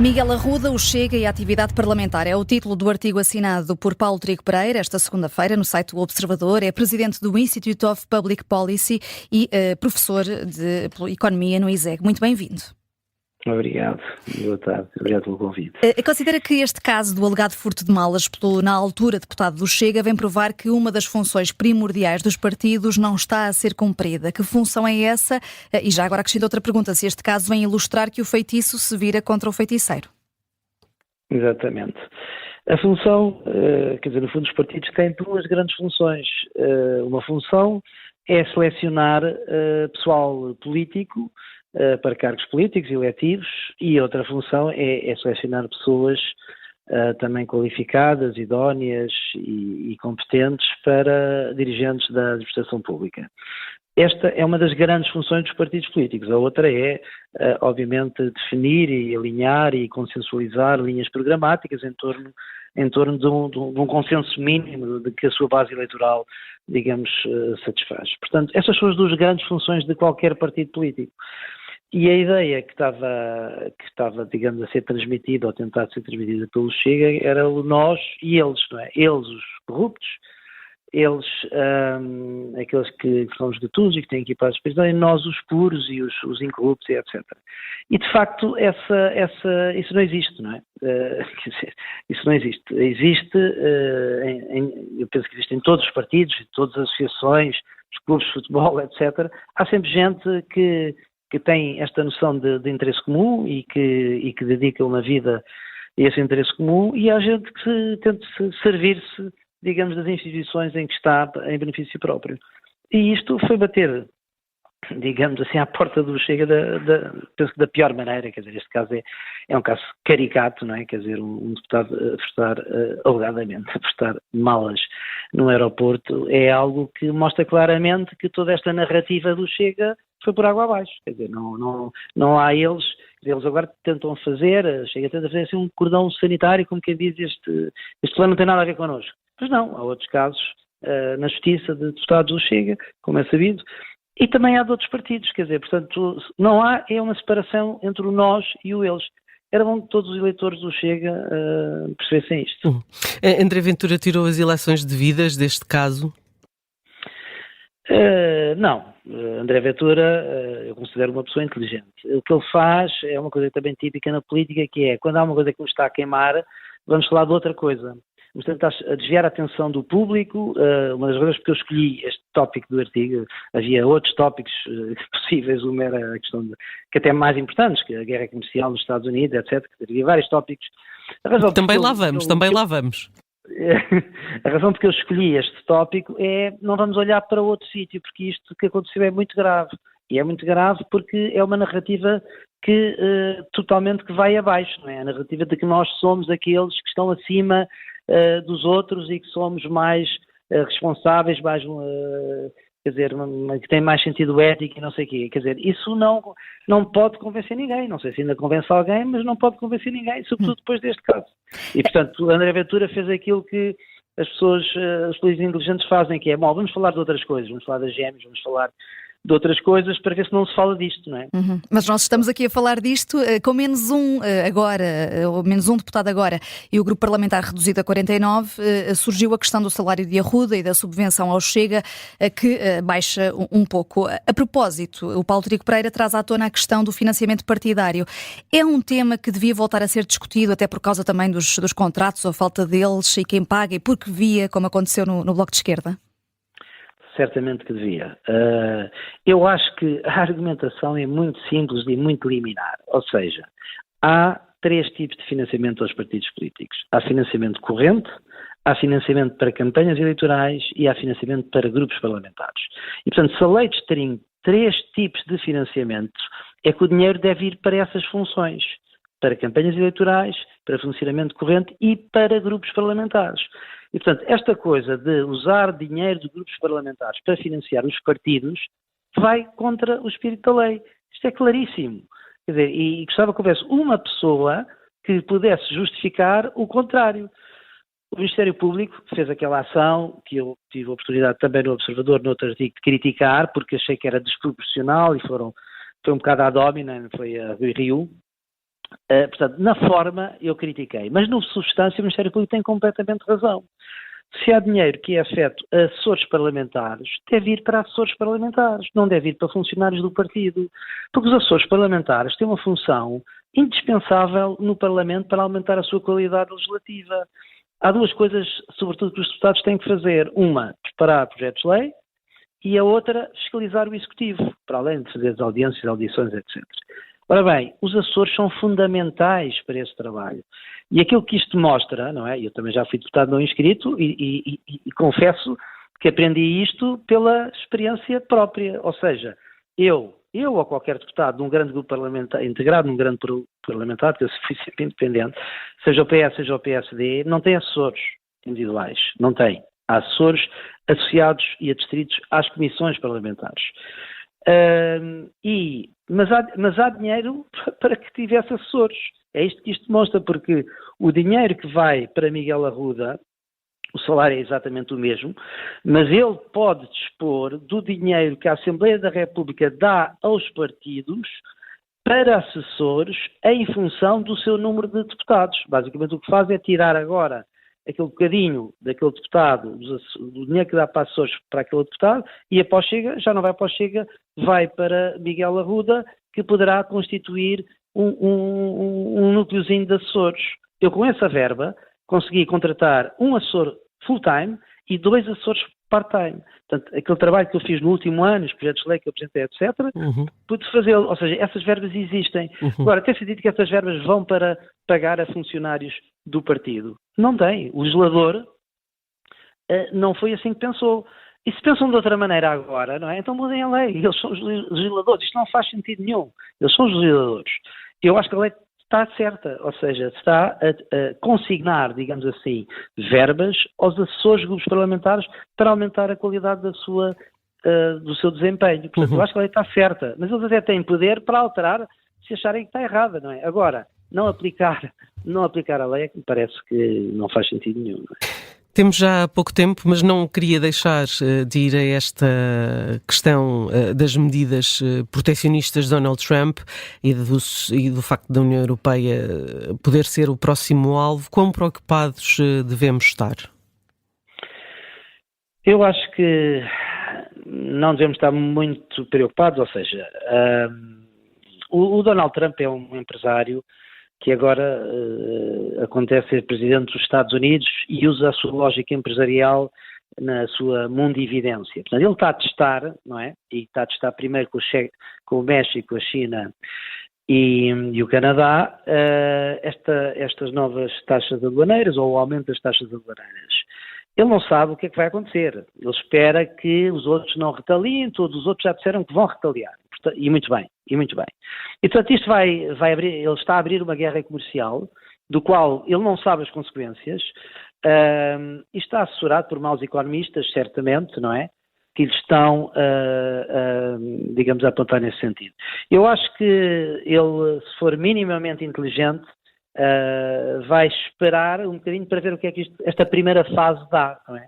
Miguel Arruda, o Chega e a atividade parlamentar é o título do artigo assinado por Paulo Trigo Pereira esta segunda-feira no site do Observador. É presidente do Institute of Public Policy e professor de Economia no ISEG. Muito bem-vindo. Obrigado. Boa tarde. Obrigado pelo convite. Considera que este caso do alegado furto de malas pelo, na altura, deputado do Chega, vem provar que uma das funções primordiais dos partidos não está a ser cumprida. Que função é essa? E já agora acrescento outra pergunta, se este caso vem ilustrar que o feitiço se vira contra o feiticeiro. Exatamente. A função, no fundo, os partidos têm duas grandes funções. Uma função é selecionar pessoal político para cargos políticos eletivos, e outra função é selecionar pessoas também qualificadas, idóneas e competentes para dirigentes da administração pública. Esta é uma das grandes funções dos partidos políticos. A outra é, obviamente, definir e alinhar e consensualizar linhas programáticas em torno de um consenso mínimo de que a sua base eleitoral, digamos, satisfaz. Portanto, essas são as duas grandes funções de qualquer partido político. E a ideia que estava, digamos, a ser transmitida ou tentar ser transmitida pelo Chega era o nós e eles, não é? Eles, os corruptos, eles, aqueles que são os gatunos e que têm equipados de prisão, e nós, os puros e os incorruptos, e etc. E, de facto, isso não existe, não é? Quer dizer, isso não existe. Existe, eu penso que existe em todos os partidos, em todas as associações, os clubes de futebol, etc. Há sempre gente que tem esta noção de interesse comum e que dedica uma vida a esse interesse comum, e há gente que tenta servir-se, digamos, das instituições em que está em benefício próprio. E isto foi bater, digamos assim, à porta do Chega penso que da pior maneira. Quer dizer, este caso é um caso caricato, não é? Quer dizer, um deputado a furtar, alegadamente, a furtar malas num aeroporto é algo que mostra claramente que toda esta narrativa do Chega foi por água abaixo. Quer dizer, não há eles agora tentam fazer, Chega tenta fazer assim um cordão sanitário, como quem diz, este plano não tem nada a ver connosco. Mas não, há outros casos na justiça de deputados do Chega, como é sabido, e também há de outros partidos. Quer dizer, portanto, não há uma separação entre o nós e o eles. Era bom que todos os eleitores do Chega percebessem isto. André Ventura tirou as eleições devidas deste caso? Não. André Ventura, eu considero uma pessoa inteligente. O que ele faz é uma coisa também típica na política, que é, quando há uma coisa que nos está a queimar, vamos falar de outra coisa. Vamos tentar desviar a atenção do público. Uma das razões porque eu escolhi este tópico do artigo, havia outros tópicos possíveis, uma era a questão que até mais importantes, que a guerra comercial nos Estados Unidos, etc. Havia vários tópicos. Também lá vamos. A razão porque eu escolhi este tópico é, não vamos olhar para outro sítio, porque isto que aconteceu é muito grave. E é muito grave porque é uma narrativa que totalmente que vai abaixo, não é? A narrativa de que nós somos aqueles que estão acima dos outros e que somos mais responsáveis, mais, quer dizer, que tem mais sentido ético e não sei o quê. Quer dizer, isso não pode convencer ninguém. Não sei se ainda convence alguém, mas não pode convencer ninguém, sobretudo depois deste caso. E, portanto, o André Ventura fez aquilo que as pessoas, os políticos inteligentes fazem, que é, bom, vamos falar de outras coisas, vamos falar das gêmeas, vamos falar de outras coisas para ver se não se fala disto, não é? Mas nós estamos aqui a falar disto com menos um agora, ou menos um deputado agora, e o grupo parlamentar reduzido a 49, surgiu a questão do salário de Arruda e da subvenção ao Chega, que baixa um pouco. A propósito, o Paulo Trigo Pereira traz à tona a questão do financiamento partidário. É um tema que devia voltar a ser discutido, até por causa também dos contratos, ou a falta deles, e quem paga, e por que via, como aconteceu no Bloco de Esquerda? Certamente que devia. Eu acho que a argumentação é muito simples e muito liminar. Ou seja, há três tipos de financiamento aos partidos políticos. Há financiamento corrente, há financiamento para campanhas eleitorais e há financiamento para grupos parlamentares. E, portanto, se a lei distingue três tipos de financiamento, é que o dinheiro deve ir para essas funções. Para campanhas eleitorais, para funcionamento corrente e para grupos parlamentares. E, portanto, esta coisa de usar dinheiro de grupos parlamentares para financiar os partidos vai contra o espírito da lei. Isto é claríssimo. Quer dizer, e gostava que houvesse uma pessoa que pudesse justificar o contrário. O Ministério Público fez aquela ação que eu tive a oportunidade também no Observador, no outro artigo, de criticar, porque achei que era desproporcional e foi um bocado ad hominem, foi a Rui Rio, Portanto, na forma eu critiquei, mas na substância o Ministério Público tem completamente razão. Se há dinheiro que é afeto a assessores parlamentares, deve ir para assessores parlamentares, não deve ir para funcionários do partido. Porque os assessores parlamentares têm uma função indispensável no Parlamento para aumentar a sua qualidade legislativa. Há duas coisas, sobretudo, que os deputados têm que fazer. Uma, preparar projetos de lei, e a outra, fiscalizar o Executivo, para além de fazer as audiências, audições, etc. Ora bem, os assessores são fundamentais para esse trabalho. E aquilo que isto mostra, não é? Eu também já fui deputado não inscrito e confesso que aprendi isto pela experiência própria. Ou seja, eu ou qualquer deputado de um grande grupo parlamentar, integrado num grande grupo parlamentar, porque eu fui sempre independente, seja o PS, seja o PSD, não tem assessores individuais. Não tem. Há assessores associados e adstritos às comissões parlamentares. Mas há dinheiro para que tivesse assessores. É isto que isto demonstra, porque o dinheiro que vai para Miguel Arruda, o salário é exatamente o mesmo, mas ele pode dispor do dinheiro que a Assembleia da República dá aos partidos para assessores em função do seu número de deputados. Basicamente o que faz é tirar agora aquele bocadinho daquele deputado, do dinheiro que dá para assessores para aquele deputado, e após Chega, já não vai para o Chega, vai para Miguel Arruda, que poderá constituir um núcleozinho de assessores. Eu, com essa verba, consegui contratar um assessor full-time e 2 assessores part-time. Portanto, aquele trabalho que eu fiz no último ano, os projetos de lei que eu apresentei, etc., pude fazê-lo. Ou seja, essas verbas existem. Agora, tem-se dito que essas verbas vão para pagar a funcionários do partido. Não tem. O legislador não foi assim que pensou. E se pensam de outra maneira agora, não é? Então mudem a lei. Eles são os legisladores. Isto não faz sentido nenhum. Eles são os legisladores. Eu acho que a lei está certa, ou seja, está a consignar, digamos assim, verbas aos assessores de grupos parlamentares para aumentar a qualidade do seu desempenho. Portanto, eu acho que a lei está certa, mas eles até têm poder para alterar se acharem que está errada, não é? Agora, não aplicar a lei é que me parece que não faz sentido nenhum, não é? Temos já pouco tempo, mas não queria deixar de ir a esta questão das medidas protecionistas de Donald Trump e do facto da União Europeia poder ser o próximo alvo. Quão preocupados devemos estar? Eu acho que não devemos estar muito preocupados, ou seja, o Donald Trump é um empresário que agora acontece ser presidente dos Estados Unidos e usa a sua lógica empresarial na sua mundividência. Portanto, ele está a testar, não é? E está a testar primeiro com o México, a China e o Canadá, estas novas taxas aduaneiras ou o aumento das taxas aduaneiras. Ele não sabe o que é que vai acontecer. Ele espera que os outros não retaliem, todos os outros já disseram que vão retaliar. E muito bem. E, portanto, isto vai abrir, ele está a abrir uma guerra comercial, do qual ele não sabe as consequências, e está assessorado por maus economistas, certamente, não é? Que lhe estão, digamos, a apontar nesse sentido. Eu acho que ele, se for minimamente inteligente, vai esperar um bocadinho para ver o que é que esta primeira fase dá, não é?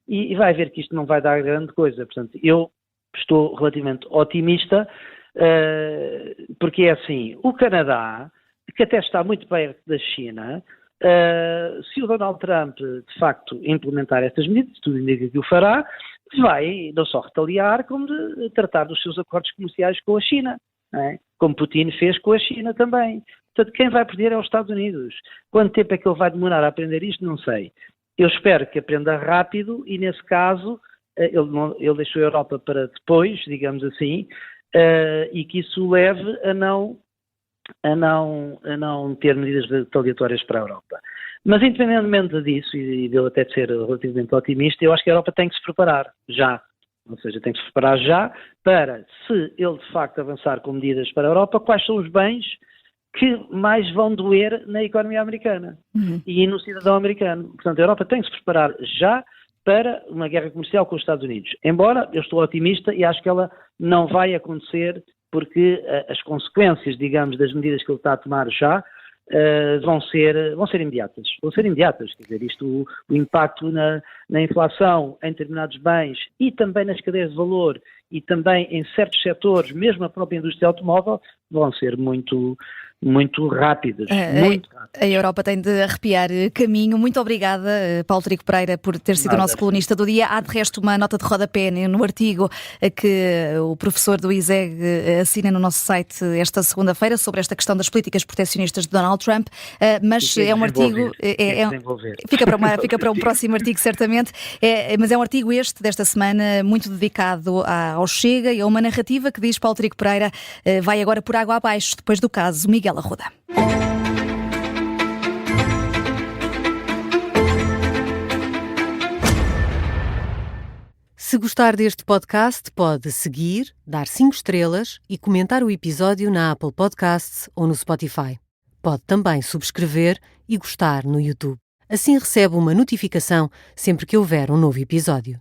E vai ver que isto não vai dar grande coisa. Portanto, eu estou relativamente otimista, porque é assim, o Canadá, que até está muito perto da China, se o Donald Trump de facto implementar estas medidas, tudo indica que o fará, vai não só retaliar, como de tratar dos seus acordos comerciais com a China, não é? Como Putin fez com a China também. Portanto, quem vai perder é os Estados Unidos. Quanto tempo é que ele vai demorar a aprender isto? Não sei. Eu espero que aprenda rápido e, nesse caso, ele deixou a Europa para depois, digamos assim, e que isso o leve a não ter medidas retaliatórias para a Europa. Mas, independentemente disso, e de eu até ser relativamente otimista, eu acho que a Europa tem que se preparar já. Ou seja, tem que se preparar já para, se ele de facto avançar com medidas para a Europa, quais são os bens que mais vão doer na economia americana e no cidadão americano. Portanto, a Europa tem que se preparar já para uma guerra comercial com os Estados Unidos. Embora eu estou otimista e acho que ela não vai acontecer porque as consequências, digamos, das medidas que ele está a tomar já vão ser imediatas. Vão ser imediatas, quer dizer, o impacto na inflação em determinados bens e também nas cadeias de valor e também em certos setores, mesmo a própria indústria automóvel, vão ser muito rápidas. Muito rápidas. A Europa tem de arrepiar caminho. Muito obrigada, Paulo Trigo Pereira, por ter sido o nosso colunista do dia. Há de resto uma nota de rodapé no artigo que o professor do ISEG assina no nosso site esta segunda-feira sobre esta questão das políticas proteccionistas de Donald Trump, mas é um artigo... Fica para um próximo artigo, certamente. Mas é um artigo desta semana, muito dedicado ao Chega e a uma narrativa que, diz Paulo Trigo Pereira, vai agora por água abaixo, depois do caso Miguel Arruda. Se gostar deste podcast, pode seguir, dar 5 estrelas e comentar o episódio na Apple Podcasts ou no Spotify. Pode também subscrever e gostar no YouTube. Assim recebe uma notificação sempre que houver um novo episódio.